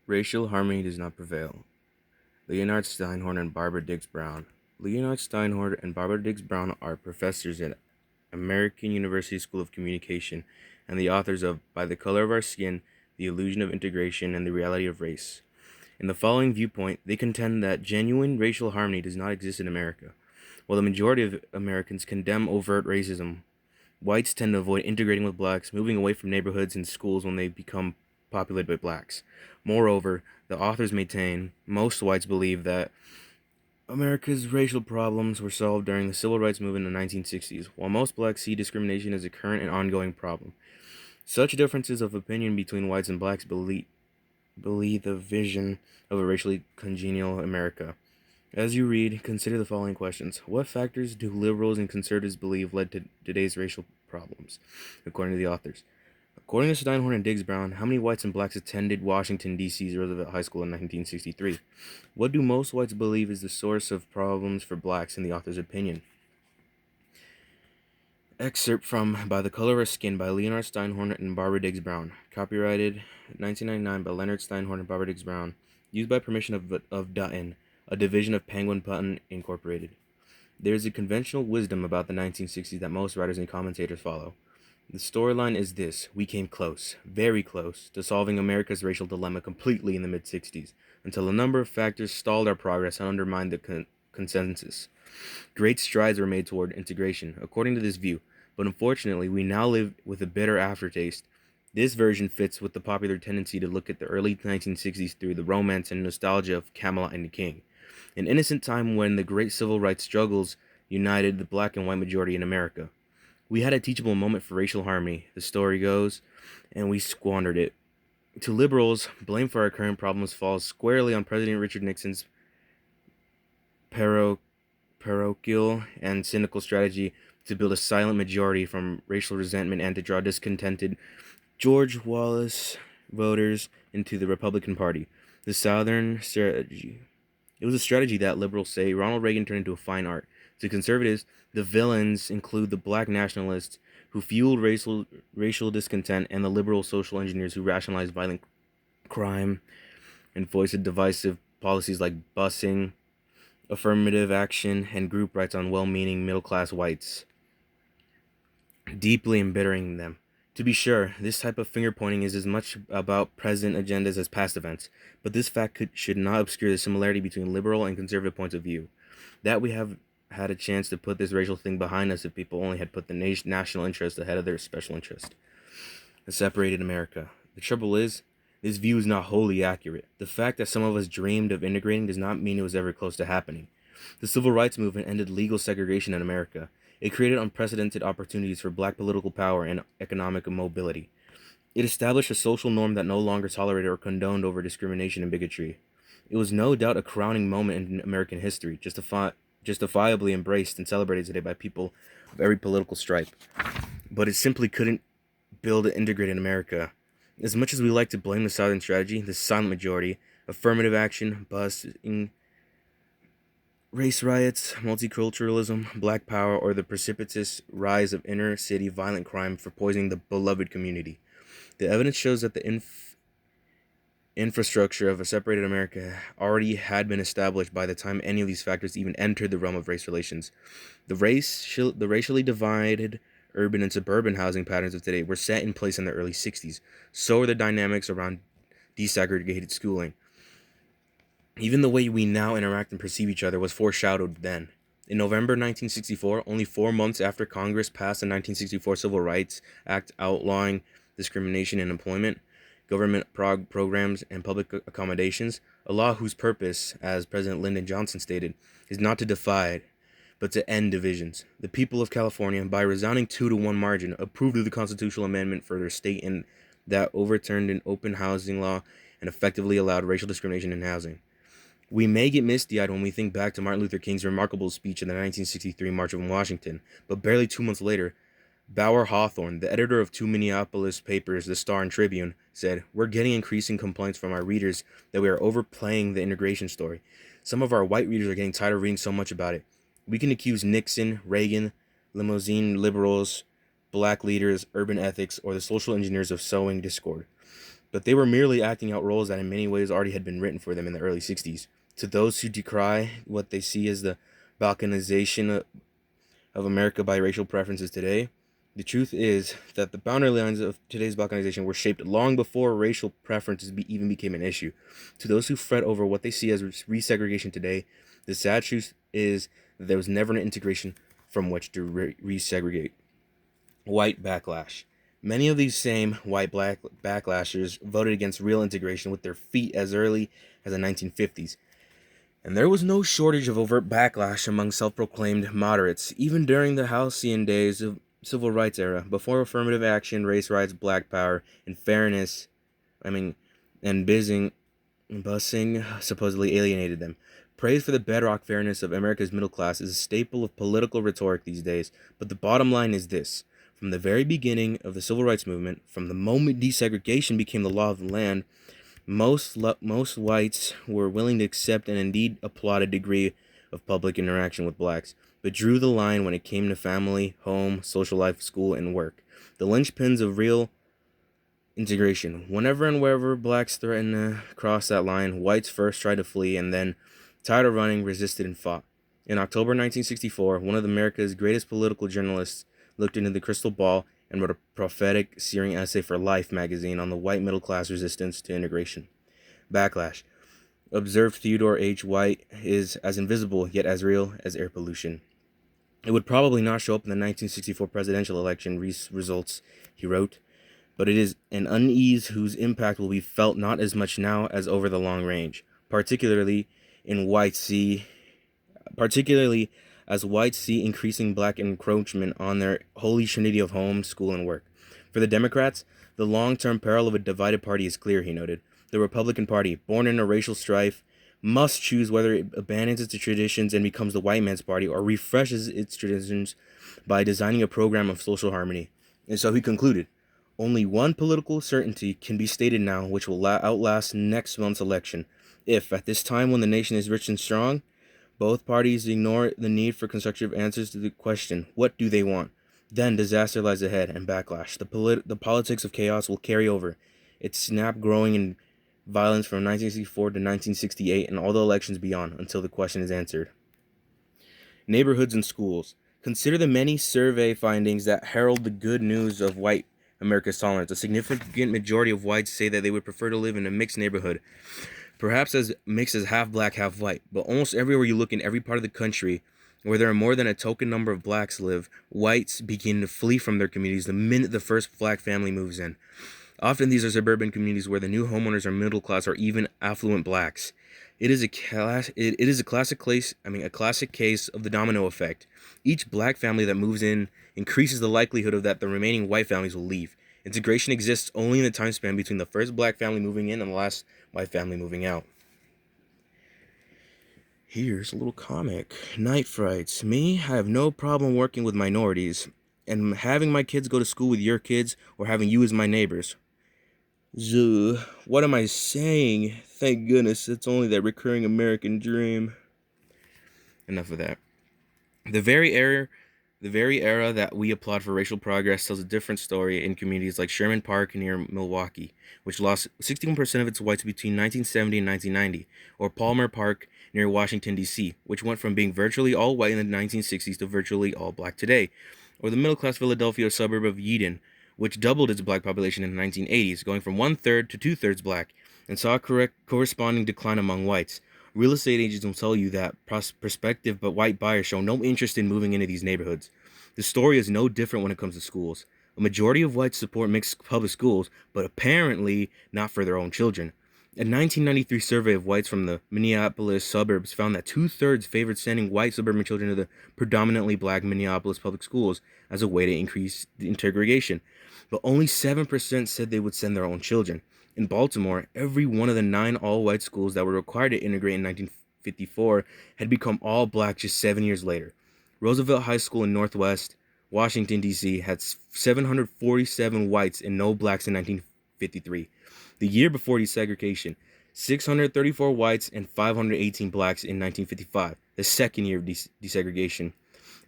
Racial harmony does not prevail. Leonard Steinhorn and Barbara Diggs Brown. Leonard Steinhorn and Barbara Diggs Brown are professors at American University School of Communication and the authors of By the Color of Our Skin, The Illusion of Integration and the Reality of Race. In the following viewpoint, they contend that genuine racial harmony does not exist in America. While the majority of Americans condemn overt racism, whites tend to avoid integrating with blacks, moving away from neighborhoods and schools when they become populated by blacks. Moreover, the authors maintain most whites believe that America's racial problems were solved during the civil rights movement in the 1960s, while most blacks see discrimination as a current and ongoing problem. Such differences of opinion between whites and blacks believe the vision of a racially congenial America. As you read, consider the following questions. What factors do liberals and conservatives believe led to today's racial problems, according to the authors? According to Steinhorn and Diggs Brown, how many whites and blacks attended Washington, D.C.'s Roosevelt High School in 1963? What do most whites believe is the source of problems for blacks in the author's opinion? Excerpt from By the Color of Our Skin by Leonard Steinhorn and Barbara Diggs Brown. Copyrighted 1999 by Leonard Steinhorn and Barbara Diggs Brown. Used by permission of Dutton, a division of Penguin Button Incorporated. There is a conventional wisdom about the 1960s that most writers and commentators follow. The storyline is this: we came close, very close, to solving America's racial dilemma completely in the mid-60s, until a number of factors stalled our progress and undermined the consensus. Great strides were made toward integration, according to this view, but unfortunately we now live with a bitter aftertaste. This version fits with the popular tendency to look at the early 1960s through the romance and nostalgia of Camelot and the King, an innocent time when the great civil rights struggles united the black and white majority in America. We had a teachable moment for racial harmony, the story goes, and we squandered it. To liberals, blame for our current problems falls squarely on President Richard Nixon's parochial and cynical strategy to build a silent majority from racial resentment and to draw discontented George Wallace voters into the Republican Party. The Southern strategy. It was a strategy that liberals say Ronald Reagan turned into a fine art. To conservatives, the villains include the black nationalists who fueled racial discontent and the liberal social engineers who rationalized violent crime and voiced divisive policies like busing, affirmative action, and group rights on well-meaning middle-class whites, deeply embittering them. To be sure, this type of finger-pointing is as much about present agendas as past events, but this fact should not obscure the similarity between liberal and conservative points of view. That we have had a chance to put this racial thing behind us if people only had put the national interest ahead of their special interest. A separated America. The trouble is, this view is not wholly accurate. The fact that some of us dreamed of integrating does not mean it was ever close to happening. The Civil Rights Movement ended legal segregation in America. It created unprecedented opportunities for black political power and economic mobility. It established a social norm that no longer tolerated or condoned over discrimination and bigotry. It was no doubt a crowning moment in American history, justifiably embraced and celebrated today by people of every political stripe. But it simply couldn't build an integrated America. As much as we like to blame the Southern strategy, the silent majority, affirmative action, busing, race riots, multiculturalism, black power, or the precipitous rise of inner city violent crime for poisoning the beloved community. The evidence shows that the infrastructure of a separated America already had been established by the time any of these factors even entered the realm of race relations. The racially divided urban and suburban housing patterns of today were set in place in the early 60s. So were the dynamics around desegregated schooling. Even the way we now interact and perceive each other was foreshadowed then. In November 1964, only 4 months after Congress passed the 1964 Civil Rights Act outlawing discrimination in employment, government programs, and public accommodations, a law whose purpose, as President Lyndon Johnson stated, is not to divide, but to end divisions. The people of California, by a resounding 2-1 margin, approved of the constitutional amendment for their state and that overturned an open housing law and effectively allowed racial discrimination in housing. We may get misty-eyed when we think back to Martin Luther King's remarkable speech in the 1963 March on Washington, but barely 2 months later, Bauer Hawthorne, the editor of two Minneapolis papers, The Star and Tribune, said, "We're getting increasing complaints from our readers that we are overplaying the integration story. Some of our white readers are getting tired of reading so much about it. We can accuse Nixon, Reagan, limousine liberals, black leaders, urban ethics, or the social engineers of sowing discord. but they were merely acting out roles that in many ways already had been written for them in the early 60s. To those who decry what they see as the balkanization of America by racial preferences today, the truth is that the boundary lines of today's balkanization were shaped long before racial preferences even became an issue. To those who fret over what they see as resegregation today, the sad truth is that there was never an integration from which to resegregate. White backlash. Many of these same white black backlashers voted against real integration with their feet as early as the 1950s. And there was no shortage of overt backlash among self-proclaimed moderates, even during the halcyon days of civil rights era, before affirmative action, race rights, black power, and fairness, and busing supposedly alienated them. Praise for the bedrock fairness of America's middle class is a staple of political rhetoric these days, but the bottom line is this. From the very beginning of the civil rights movement, from the moment desegregation became the law of the land, most whites were willing to accept and indeed applaud a degree of public interaction with blacks, but drew the line when it came to family, home, social life, school, and work. The linchpins of real integration. Whenever and wherever blacks threatened to cross that line, whites first tried to flee and then, tired of running, resisted and fought. In October 1964, one of America's greatest political journalists looked into the crystal ball and wrote a prophetic, searing essay for Life magazine on the white middle class resistance to integration. Backlash. Observed Theodore H. White is as invisible yet as real as air pollution. It would probably not show up in the 1964 presidential election results, he wrote, but it is an unease whose impact will be felt not as much now as over the long range, particularly as whites see increasing black encroachment on their holy trinity of home, school, and work. For the Democrats, the long-term peril of a divided party is clear, he noted. The Republican Party, born in a racial strife, must choose whether it abandons its traditions and becomes the white man's party or refreshes its traditions by designing a program of social harmony. And so he concluded, only one political certainty can be stated now which will outlast next month's election. If, at this time when the nation is rich and strong, both parties ignore the need for constructive answers to the question, what do they want? Then disaster lies ahead and backlash. The politics of chaos will carry over. Its snap growing in violence from 1964 to 1968 and all the elections beyond until the question is answered. Neighborhoods and schools. Consider the many survey findings that herald the good news of white America's tolerance. A significant majority of whites say that they would prefer to live in a mixed neighborhood, perhaps as mixed as half black, half white. But almost everywhere you look in every part of the country where there are more than a token number of blacks live, whites begin to flee from their communities the minute the first black family moves in. Often these are suburban communities where the new homeowners are middle class or even affluent blacks. It is a classic case of the domino effect. Each black family that moves in increases the likelihood of that the remaining white families will leave. Integration exists only in the time span between the first black family moving in and the last white family moving out. Here's a little comic. Night frights. Me, I have no problem working with minorities and having my kids go to school with your kids or having you as my neighbors. Zuh, what am I saying? Thank goodness it's only that recurring American dream. Enough of that. The very era that we applaud for racial progress tells a different story in communities like Sherman Park near Milwaukee, which lost 61% of its whites between 1970 and 1990, or Palmer Park near Washington, D.C., which went from being virtually all white in the 1960s to virtually all black today, or the middle-class Philadelphia suburb of Yeadon, which doubled its black population in the 1980s, going from 1/3 to 2/3 black, and saw a corresponding decline among whites. Real estate agents will tell you that prospective but white buyers show no interest in moving into these neighborhoods. The story is no different when it comes to schools. A majority of whites support mixed public schools, but apparently not for their own children. A 1993 survey of whites from the Minneapolis suburbs found that 2/3 favored sending white suburban children to the predominantly black Minneapolis public schools as a way to increase the integration, but only 7% said they would send their own children. In Baltimore, every one of the 9 all-white schools that were required to integrate in 1954 had become all black just 7 years later. Roosevelt High School in Northwest Washington, D.C. had 747 whites and no blacks in 1953. The year before desegregation, 634 whites and 518 blacks in 1955, the second year of desegregation,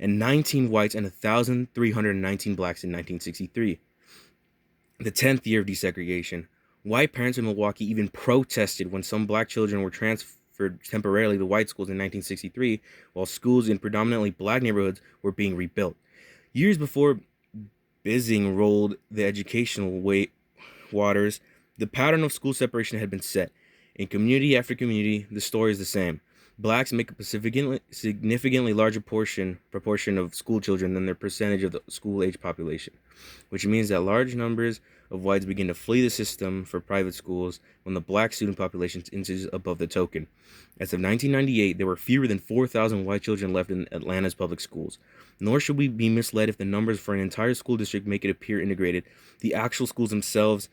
and 19 whites and 1,319 blacks in 1963. The 10th year of desegregation, White parents in Milwaukee even protested when some black children were transferred temporarily to white schools in 1963, while schools in predominantly black neighborhoods were being rebuilt. Years before Bising rolled the educational waters, the pattern of school separation had been set. In community after community, the story is the same. Blacks make a significantly larger proportion of school children than their percentage of the school-age population, which means that large numbers of whites begin to flee the system for private schools when the black student population inches above the token. As of 1998, there were fewer than 4,000 white children left in Atlanta's public schools. Nor should we be misled if the numbers for an entire school district make it appear integrated. The actual schools themselves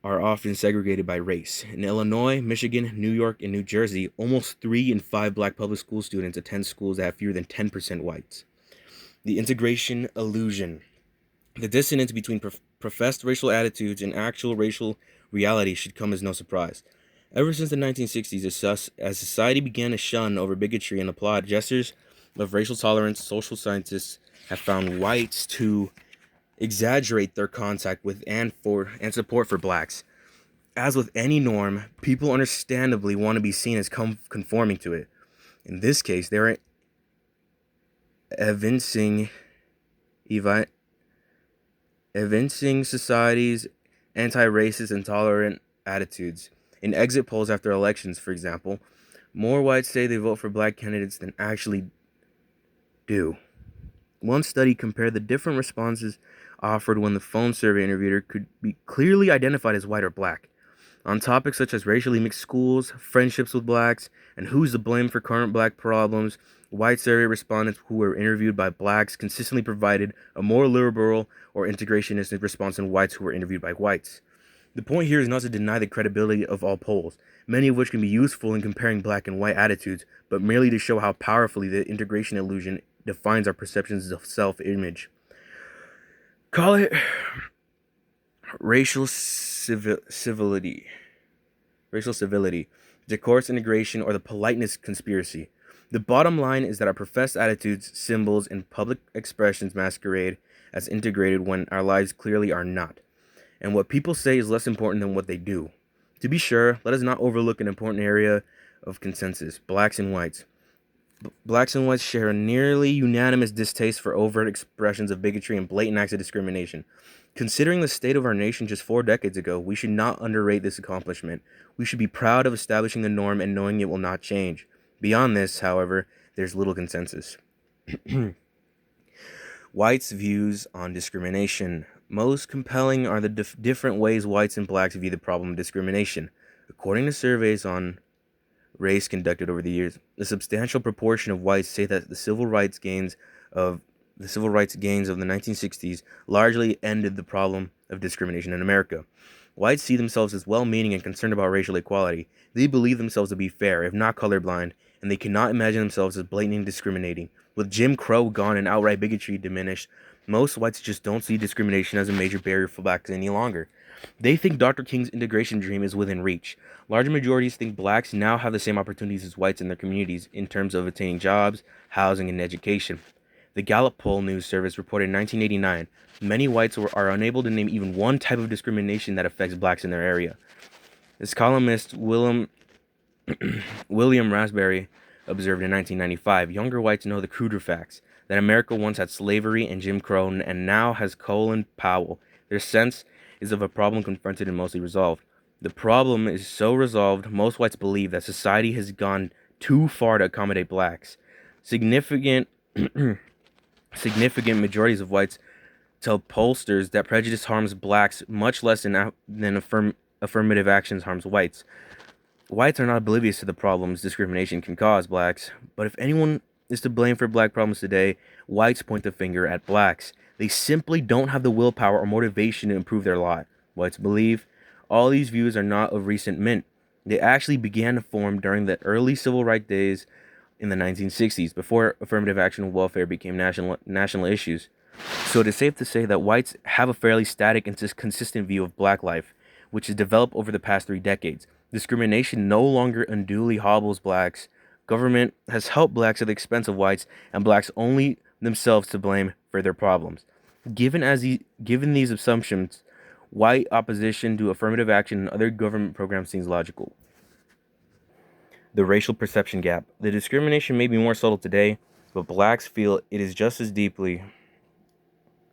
are often segregated by race. In Illinois, Michigan, New York, and New Jersey, almost 3 in 5 black public school students attend schools that have fewer than 10% whites. The integration illusion. The dissonance between professed racial attitudes and actual racial reality should come as no surprise. Ever since the 1960s, as society began to shun over bigotry and applaud gestures of racial tolerance, social scientists have found whites to exaggerate their contact with and support for blacks. As with any norm, people understandably want to be seen as conforming to it. In this case, they are evincing society's anti-racist and tolerant attitudes. In exit polls after elections, for example, more whites say they vote for black candidates than actually do. One study compared the different responses offered when the phone survey interviewer could be clearly identified as white or black. On topics such as racially mixed schools, friendships with blacks, and who's to blame for current black problems, white survey respondents who were interviewed by blacks consistently provided a more liberal or integrationist response than whites who were interviewed by whites. The point here is not to deny the credibility of all polls, many of which can be useful in comparing black and white attitudes, but merely to show how powerfully the integration illusion defines our perceptions of self-image. Call it racial civility, decorous integration, or the politeness conspiracy. The bottom line is that our professed attitudes, symbols, and public expressions masquerade as integrated when our lives clearly are not. And what people say is less important than what they do. To be sure, let us not overlook an important area of consensus: blacks and whites. Blacks and whites share a nearly unanimous distaste for overt expressions of bigotry and blatant acts of discrimination. Considering the state of our nation just 4 decades ago, we should not underrate this accomplishment. We should be proud of establishing the norm and knowing it will not change. Beyond this, however, there's little consensus. Whites' views on discrimination. Most compelling are the different ways whites and blacks view the problem of discrimination. According to surveys on race conducted over the years, a substantial proportion of whites say that the civil rights gains of the 1960s largely ended the problem of discrimination in America. Whites see themselves as well-meaning and concerned about racial equality. They believe themselves to be fair, if not colorblind, and they cannot imagine themselves as blatantly discriminating. With Jim Crow gone and outright bigotry diminished, most whites just don't see discrimination as a major barrier for blacks any longer. They think Dr. King's integration dream is within reach. Large majorities think blacks now have the same opportunities as whites in their communities in terms of attaining jobs, housing, and education. The Gallup Poll News Service reported in 1989, many whites are unable to name even one type of discrimination that affects blacks in their area. This columnist William Raspberry observed in 1995, younger whites know the cruder facts, that America once had slavery and Jim Crow and now has Colin Powell. Their sense is of a problem confronted and mostly resolved. The problem is so resolved, most whites believe that society has gone too far to accommodate blacks. Significant majorities of whites tell pollsters that prejudice harms blacks much less than affirmative actions harms whites. Whites are not oblivious to the problems discrimination can cause blacks, but if anyone is to blame for black problems today, whites point the finger at blacks. They simply don't have the willpower or motivation to improve their lot. Whites believe all these views are not of recent mint. They actually began to form during the early civil rights days in the 1960s, before affirmative action and welfare became national issues. So it is safe to say that whites have a fairly static and consistent view of black life, which has developed over the past 3 decades. Discrimination no longer unduly hobbles blacks. Government has helped blacks at the expense of whites, and blacks only themselves to blame for their problems. Given these assumptions, White opposition to affirmative action and other government programs seems logical. The racial perception gap. The discrimination may be more subtle today, but blacks feel it is just as deeply.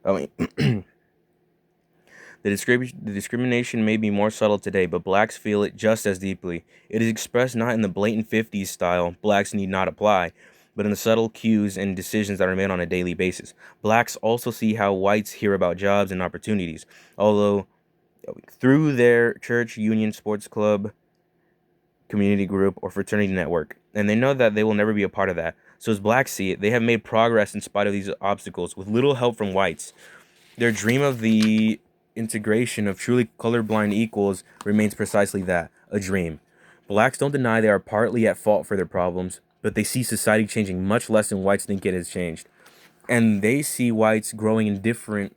The discrimination may be more subtle today, but blacks feel it just as deeply. It is expressed not in the blatant 50s style, blacks need not apply, but in the subtle cues and decisions that are made on a daily basis. Blacks also see how whites hear about jobs and opportunities, although through their church, union, sports club, community group, or fraternity network. And they know that they will never be a part of that. So as blacks see it, they have made progress in spite of these obstacles with little help from whites. Their dream of the integration of truly colorblind equals remains precisely that, a dream. Blacks don't deny they are partly at fault for their problems, but they see society changing much less than whites think it has changed. And they see whites growing indifferent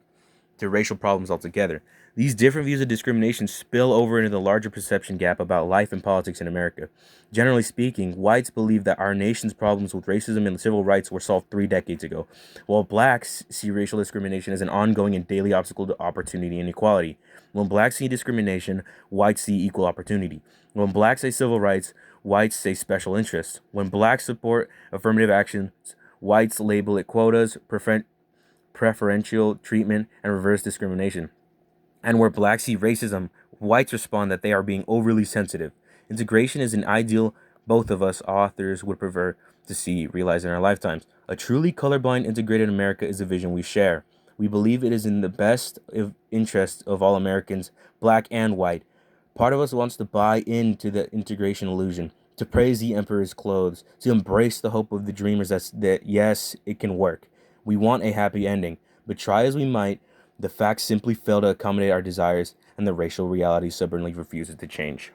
to racial problems altogether. These different views of discrimination spill over into the larger perception gap about life and politics in America. Generally speaking, whites believe that our nation's problems with racism and civil rights were solved 3 decades ago, while blacks see racial discrimination as an ongoing and daily obstacle to opportunity and equality. When blacks see discrimination, whites see equal opportunity. When blacks say civil rights, whites say special interests. When blacks support affirmative actions, whites label it quotas, preferential treatment, and reverse discrimination. And where blacks see racism, whites respond that they are being overly sensitive. Integration is an ideal both of us authors would prefer to see realized in our lifetimes. A truly colorblind integrated America is a vision we share. We believe it is in the best interest of all Americans, black and white. Part of us wants to buy into the integration illusion, to praise the emperor's clothes, to embrace the hope of the dreamers that yes, it can work. We want a happy ending, but try as we might, the facts simply fail to accommodate our desires, and the racial reality stubbornly refuses to change.